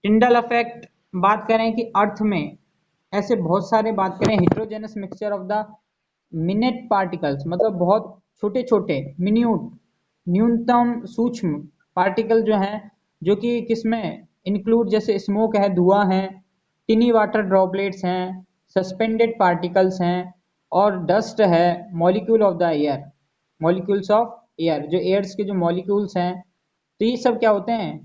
Tyndall effect बात करें कि अर्थ में ऐसे बहुत सारे, बात करें heterogeneous mixture of the minute particles, मतलब बहुत छोटे छोटे मिन्यूट, न्यूनतम सूक्ष्म पार्टिकल जो हैं, जो कि किसमें इंक्लूड, जैसे स्मोक है, धुआं है, टिनी वाटर ड्रॉपलेट्स हैं, सस्पेंडेड पार्टिकल्स हैं, और डस्ट है, molecule of the air, molecules of air, जो एयर्स के जो मॉलिक्यूल्स हैं, तो ये सब क्या होते हैं,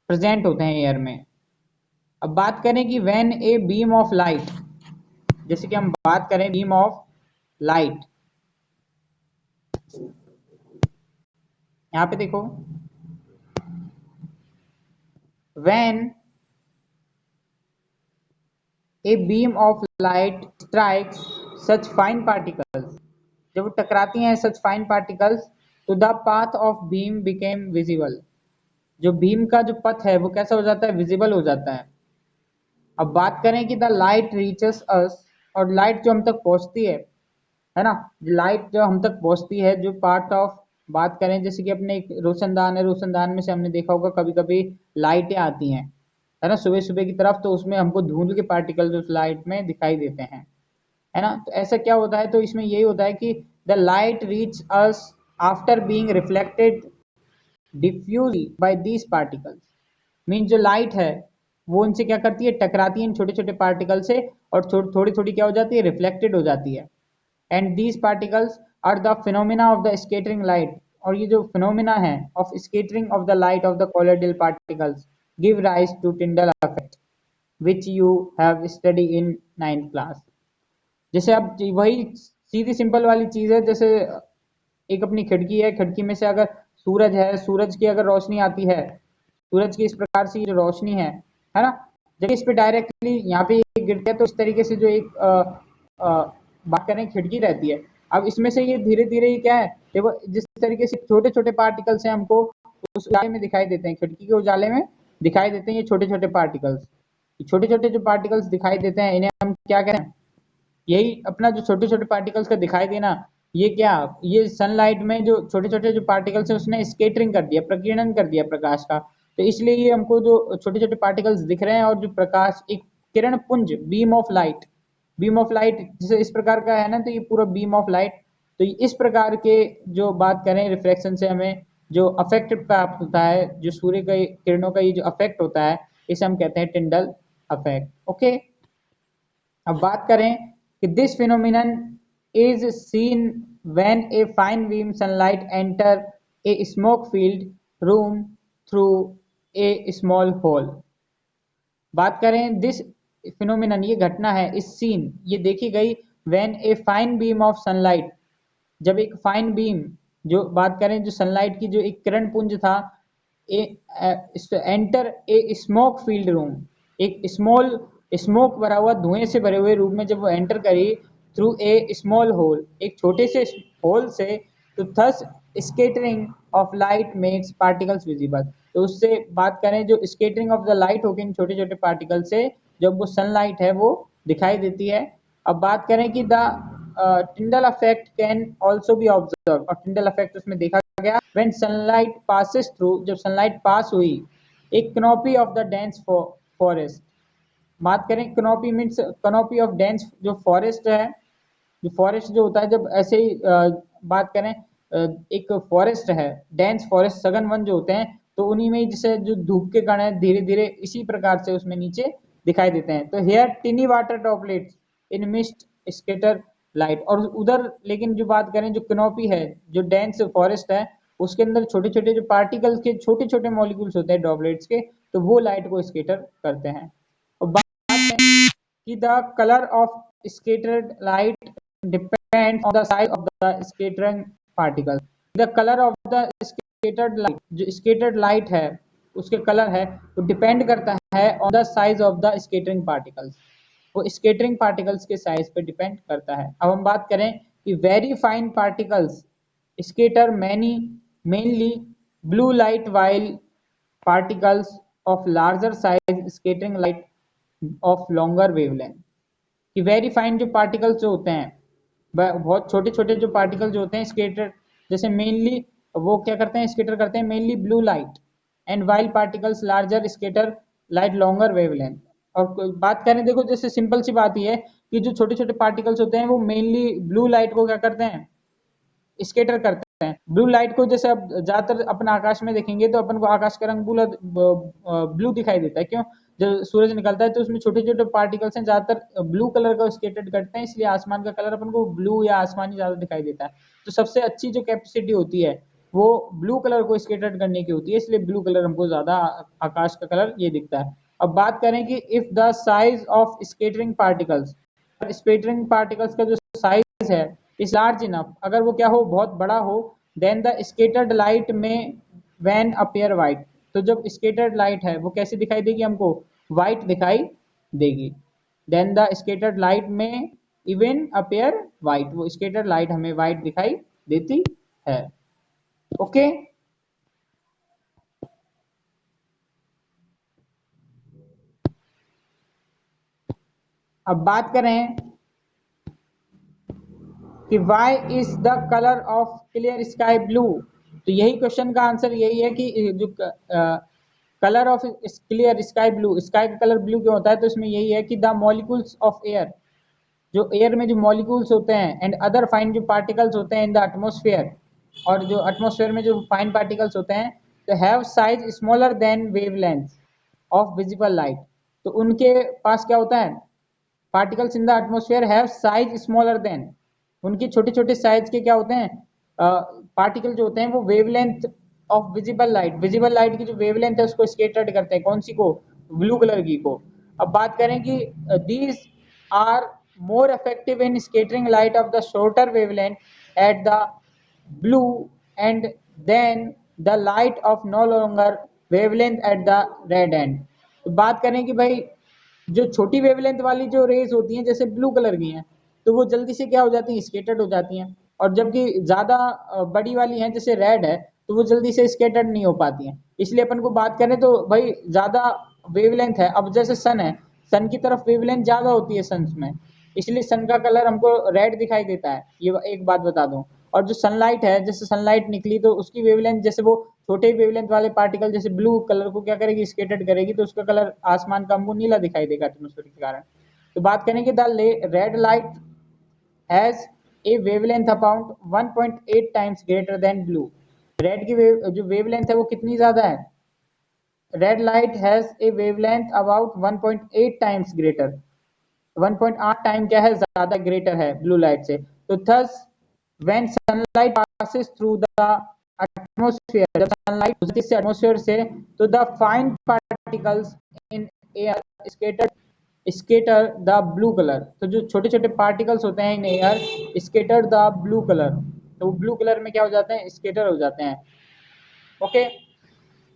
प्रेजेंट होते हैं एयर में। अब बात करें कि when a beam of light, जैसे कि हम बात करें बीम ऑफ लाइट, यहां पे देखो, when a beam of light strikes such fine particles, जब वो टकराती हैं सच फाइन पार्टिकल्स, तो the path of beam became visible, जो बीम का जो पथ है वो कैसा हो जाता है, विजिबल हो जाता है। अब बात करें कि द लाइट रीचेस अस, और लाइट जो हम तक पहुंचती है ना, लाइट जो हम तक पहुंचती है, जो पार्ट ऑफ, बात करें जैसे कि अपने एक रोशनदान है, रोशनदान में से हमने देखा होगा कभी कभी लाइटें आती हैं, है ना, सुबह सुबह की तरफ, तो उसमें हमको धुंध के पार्टिकल्स उस लाइट में दिखाई देते हैं, है ना। तो ऐसा क्या होता है, तो इसमें यही होता है कि the light reach us after being reflected diffuse by these particles, mean जो लाइट है वो उनसे क्या करती है, टकराती है इन छोटे छोटे पार्टिकल से, और थोड़ी थोड़ी क्या हो जाती है, रिफ्लेक्टेड हो जाती है। And these particles are the phenomena of the scattering light, और ये जो फिनोमिना है of scattering of the light of the colloidal particles give rise to Tyndall effect, which you have study in 9th class. जैसे अब वही सीधी simple वाली चीज है, जैसे एक अपनी खिड़की है, खिड़की में से अगर सूरज है, सूरज की अगर रोशनी आती है, सूरज की इस प्रकार से जो रोशनी है ना, जब इस पे डायरेक्टली यहाँ पे गिरती है, तो इस तरीके से जो एक बात करें खिड़की रहती है, अब इसमें से ये धीरे धीरे ये क्या है, देखो जिस तरीके से छोटे छोटे पार्टिकल्स हैं हमको उस उजाले में दिखाई देते हैं, खिड़की के उजाले में दिखाई देते हैं ये छोटे छोटे पार्टिकल्स, छोटे छोटे जो पार्टिकल्स दिखाई देते हैं इन्हें हम क्या करें, यही अपना जो छोटे छोटे पार्टिकल्स का दिखाई देना, ये क्या, ये सनलाइट में जो छोटे छोटे जो पार्टिकल्स है उसने स्केटरिंग कर दिया, प्रकीर्णन कर दिया प्रकाश का, तो इसलिए ये हमको जो छोटे छोटे पार्टिकल्स दिख रहे हैं, और जो प्रकाश एक किरण पुंज, beam of light, beam of light जैसे इस प्रकार का है ना, तो ये पूरा बीम ऑफ लाइट, तो इस प्रकार के जो बात करें रिफ्लेक्शन से हमें जो अफेक्ट प्राप्त होता है, जो सूर्य के किरणों का ये जो अफेक्ट होता है, इसे हम कहते हैं टिंडल अफेक्ट। ओके, अब बात करें कि this phenomenon is seen when a fine beam sunlight enter a smoke filled room through a small hole. बात करें दिस फिनोमिनन, ये घटना है, इस सीन, ये देखी गई when a fine beam of sunlight, जब एक फाइन बीम, जो बात करें जो सनलाइट की जो एक किरण पुंज था, enter a smoke filled room, एक स्मॉल स्मोक भरा हुआ, धुएं से भरे हुए रूम में जब वो एंटर करी, थ्रू ए स्मॉल होल, एक छोटे से होल से, तो thus scattering of light makes particles visible, तो उससे बात करें जो स्केटरिंग ऑफ द लाइट होगी इन छोटे छोटे पार्टिकल से, जब वो सनलाइट है वो दिखाई देती है। अब बात करें कि the Tyndall effect can also be observe, और टिंडल इफेक्ट उसमें देखा गया व्हेन सनलाइट पासेस थ्रू, जब सनलाइट पास हुई एक canopy of the dense forest. बात करें canopy means canopy of dense, जो फॉरेस्ट है, जो फॉरेस्ट जो होता है, जब ऐसे ही बात करें एक फॉरेस्ट है, डेंस फॉरेस्ट, सघन वन जो होते हैं, तो उन्हीं में जैसे जो धूप के कण है धीरे धीरे इसी प्रकार से उसमें नीचे दिखाई देते हैं। तो हेयर टिनी वाटर ड्रॉपलेट्स इन मिस्ट स्केटर लाइट, और उधर लेकिन जो बात करें जो कैनोपी है, जो डेंस फॉरेस्ट है, उसके अंदर छोटे छोटे जो पार्टिकल्स के छोटे छोटे मॉलिक्यूल्स होते हैं ड्रॉपलेट्स के, तो वो लाइट को स्केटर करते हैं। और बात है कि the colour of scattered light depends on the size of the scattering particles. The color of the scattered light, जो scattered light है उसके कलर है वो डिपेंड करता है on the size of the scattering particles, वो स्केटरिंग पार्टिकल्स के size पे डिपेंड करता है। अब हम बात करें कि very fine particles scatter mainly blue light, while particles of larger size scattering light of longer wavelength. कि वेरी फाइन जो पार्टिकल्स जो होते हैं, बहुत छोटे छोटे जो पार्टिकल जो होते हैं स्केटर, जैसे मेनली वो क्या करते हैं, स्केटर करते हैं mainly blue light, and while particles larger scatter light longer wavelength. और बात करें, देखो जैसे सिंपल सी बात ये है कि जो छोटे छोटे पार्टिकल्स होते हैं वो मेनली ब्लू लाइट को क्या करते हैं, स्केटर करते हैं। ब्लू लाइट को जैसे अब ज्यादातर अपन आकाश में देखेंगे तो अपन को आकाश का रंग ब्लू दिखाई देता है। क्यों? जब सूरज निकलता है तो उसमें छोटे छोटे पार्टिकल्स हैं, ज्यादातर ब्लू कलर का स्केटर्ड करते हैं, इसलिए आसमान का कलर अपन को ब्लू या आसमानी ज्यादा दिखाई देता है। तो सबसे अच्छी जो कैपेसिटी होती है वो ब्लू कलर को स्केटर्ड करने की होती है, इसलिए ब्लू कलर हमको ज्यादा आकाश का कलर ये दिखता है। अब बात करें कि if the size of scattering particles, scattering particles का जो साइज है इज लार्ज इनफ, अगर वो क्या हो, बहुत बड़ा हो, देन द स्केटर्ड लाइट में व्हेन अपीयर व्हाइट, तो जब स्केटर्ड लाइट है वो कैसे दिखाई देगी हमको, व्हाइट दिखाई देगी। Then the scattered light may even appear white, वो स्केटर्ड लाइट हमें व्हाइट दिखाई देती है। ओके। अब बात करें कि why is the colour of clear sky blue, तो यही क्वेश्चन का आंसर यही है कि जो colour of clear sky blue, sky का कलर ब्लू क्यों होता है, तो इसमें यही है कि द मॉलिक्यूल्स ऑफ एयर, जो एयर में जो मॉलिक्यूल्स होते हैं एंड अदर फाइन जो पार्टिकल्स होते हैं इन द एटमोस्फेयर, और जो एटमोस्फेयर में जो फाइन पार्टिकल्स होते हैं, तो have size smaller than wavelength of visible light, तो उनके पास क्या होता है, particles in the atmosphere have size smaller than, उनकी छोटे छोटे साइज के क्या होते हैं, पार्टिकल जो होते हैं वो wavelength of visible light, visible light की जो वेवलेंथ है उसको स्केटर्ड करते हैं, कौन सी को, ब्लू कलर की को। अब बात करें कि these are more effective in scattering light of the shorter wavelength at the blue end then the light of no longer wavelength at the red end. तो बात करें कि भाई जो छोटी वेवलेंथ वाली जो रेज होती हैं जैसे ब्लू कलर की हैं, तो वो जल्दी से क्या हो जाती हैं, स्केटर्ड हो जाती हैं, और जबकि ज्यादा बड़ी वाली हैं जैसे रेड है तो वो जल्दी से स्केटर्ड नहीं हो पाती हैं। इसलिए अपन को बात करें तो भाई ज्यादा वेवलेंथ है, अब जैसे सन है, सन की तरफ वेवलेंथ ज्यादा होती है सन में, इसलिए सन का कलर हमको रेड दिखाई देता है, ये एक बात बता दूं। और जो सनलाइट है, जैसे सनलाइट निकली तो उसकी वेवलेंथ, जैसे वो छोटे वेवलेंथ वाले पार्टिकल जैसे ब्लू कलर को क्या करेगी, स्केटर्ड करेगी, तो उसका कलर आसमान का हमको नीला दिखाई देगा एटमॉस्फेयर के कारण। तो बात करें कि the red light has a wavelength about 1.8 times greater than blue, red की जो वेवलेंथ है वो कितनी ज्यादा है, red light has a wavelength about 1.8 times greater, 1.8 time क्या है, ज्यादा ग्रेटर है ब्लू लाइट से। तो thus when sunlight passes through the atmosphere, जब सनलाइट गुजरती है एटमॉस्फेयर से, तो the fine particles in air scatter the blue colour, तो जो छोटे छोटे पार्टिकल्स होते हैं in air scatter the blue colour, तो ब्लू कलर में क्या हो जाते हैं, स्केटर हो जाते हैं। ओके।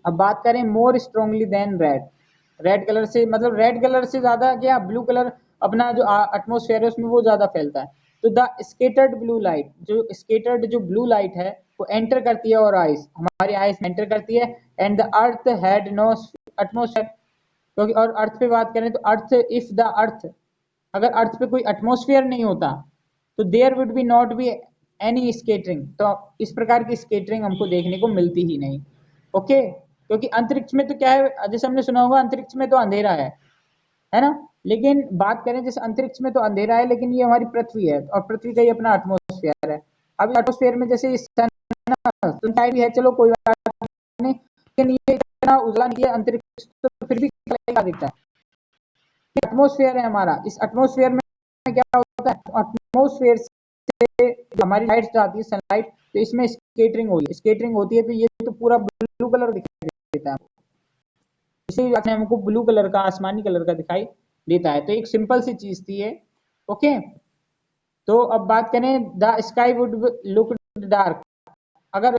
अब बात करें more strongly than red, red colour से मतलब रेड कलर से ज्यादा क्या ब्लू कलर अपना जो एटमोस्फेयर है उसमें वो ज्यादा फैलता है। तो द स्केटर्ड ब्लू लाइट, जो स्केटर्ड जो ब्लू लाइट है वो एंटर करती है और आइस, हमारी आइस में एंटर करती है, and the earth had no atmosphere, क्योंकि और अर्थ पे बात करें तो अर्थ, इफ द अर्थ, अगर अर्थ पे कोई एटमोस्फेयर नहीं होता तो there would be not be any scattering, तो इस प्रकार की स्केटरिंग हमको देखने को मिलती ही नहीं। ओके। क्योंकि अंतरिक्ष में तो क्या है, जैसे हमने सुना होगा अंतरिक्ष में तो अंधेरा है ना, लेकिन बात करें जैसे अंतरिक्ष में तो अंधेरा है, लेकिन ये हमारी पृथ्वी है और पृथ्वी का ही अपना एटमोस्फेयर है। अब एटमोस्फेयर में जैसे सन भी है, चलो कोई बात नहीं, लेकिन ये इतना उजला नहीं है अंतरिक्ष, तो फिर भी दिखता है, एटमोस्फेयर है हमारा, इस एटमोस्फेयर में क्या होता है, एटमोस्फेयर से हमारी लाइट जाती है सनलाइट, तो इसमें स्केटरिंग होती है, स्केटरिंग होती है तो ये तो पूरा ब्लू कलर दिखाई देता है, इसीलिए हमको ब्लू कलर का, आसमानी कलर का दिखाई देता है। तो एक सिंपल सी चीज थी ये। ओके। तो अब बात करें the sky would look dark, अगर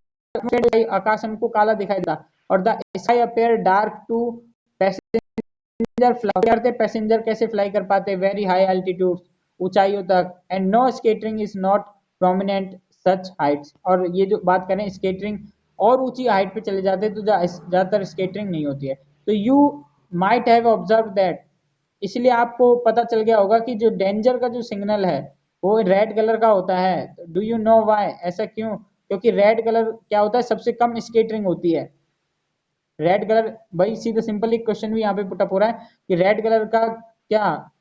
आकाश हमको काला दिखाई देता, और the sky appear dark to passenger fly करते, पैसेंजर कैसे फ्लाई कर पाते, वेरी हाई एल्टीट्यूड, ऊंचाइयों तक, and no scattering is not prominent such heights, और ये जो बात करें स्केटरिंग और ऊंची हाइट पे चले जाते हैं तो ज्यादातर स्केटरिंग नहीं होती है। तो you might have observe that, इसलिए आपको पता चल गया होगा कि जो डेंजर का जो सिग्नल है वो रेड कलर का होता है। डू यू नो व्हाई, ऐसा क्यों, क्योंकि रेड कलर क्या होता है, सबसे कम स्केटरिंग होती है, रेड कलर, भाई सीधा सिंपल एक क्वेश्चन भी यहाँ पे पुटअप हो रहा है कि रेड कलर का क्या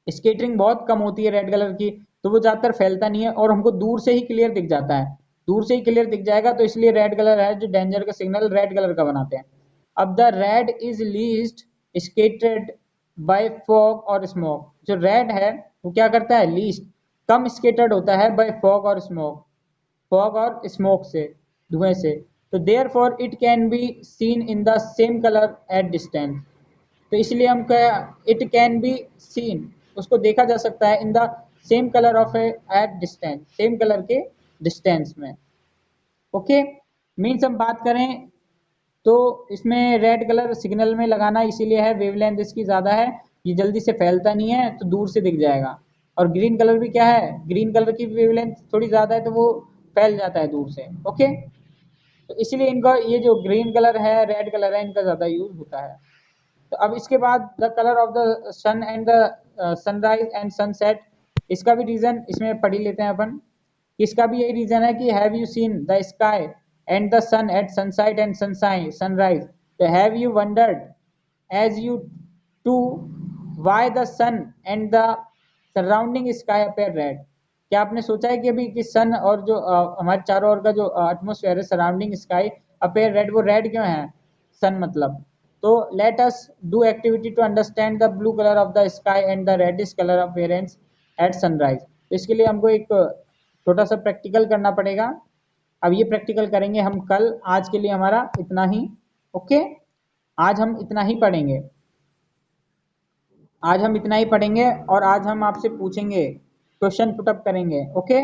स्केटरिंग बहुत कम होती है रेड कलर की, तो वो ज्यादातर फैलता नहीं है और हमको दूर से ही क्लियर दिख जाता है। दूर से ही क्लियर दिख जाएगा, तो इसलिए रेड कलर है जो डेंजर का सिग्नल रेड कलर का बनाते हैं। अब the red is least scattered by fog और स्मोक। जो रेड है वो क्या करता है, लीस्ट कम स्केटर्ड होता है बाय फॉग और स्मोक, फॉग और स्मोक से, धुएं से। तो therefore it can be seen in the same colour at distance. तो इसलिए हम इट कैन बी सीन, उसको देखा जा सकता है इन the same colour of at distance, same colour के डिस्टेंस में। ओके, मीन्स हम बात करें तो इसमें रेड कलर सिग्नल में लगाना इसीलिए है, वेवलेंथ इसकी ज़्यादा है, ये जल्दी से फैलता नहीं है तो दूर से दिख जाएगा। और ग्रीन कलर भी क्या है, ग्रीन कलर की वेवलेंथ थोड़ी ज़्यादा है तो वो फैल जाता है दूर से। ओके, तो इसीलिए इनका ये जो ग्रीन कलर है रेड कलर है इनका ज़्यादा यूज होता है। तो अब इसके बाद the colour of the sun and the sunrise and sunset, इसका भी रीजन इसमें पढ़ ही लेते हैं अपन। इसका भी यही रीजन है कि have you seen the sky and the sun at sunset and sunrise, तो have you wondered as you to why the sun and the surrounding sky appear red. क्या आपने सोचा है कि अभी कि सन और जो हमारे चारों ओर का जो एटमोसफेयर है, सराउंडिंग स्काई अपेयर रेड, वो रेड क्यों है, सन मतलब। तो let us do activity to understand the blue colour of the sky and the reddish colour of appearance at sunrise. तो इसके लिए हमको एक छोटा सा प्रैक्टिकल करना पड़ेगा। अब ये प्रैक्टिकल करेंगे हम कल, आज के लिए हमारा इतना ही। ओके, आज हम इतना ही पढ़ेंगे, आज हम इतना ही पढ़ेंगे और आज हम आपसे पूछेंगे, क्वेश्चन पुटअप करेंगे। ओके।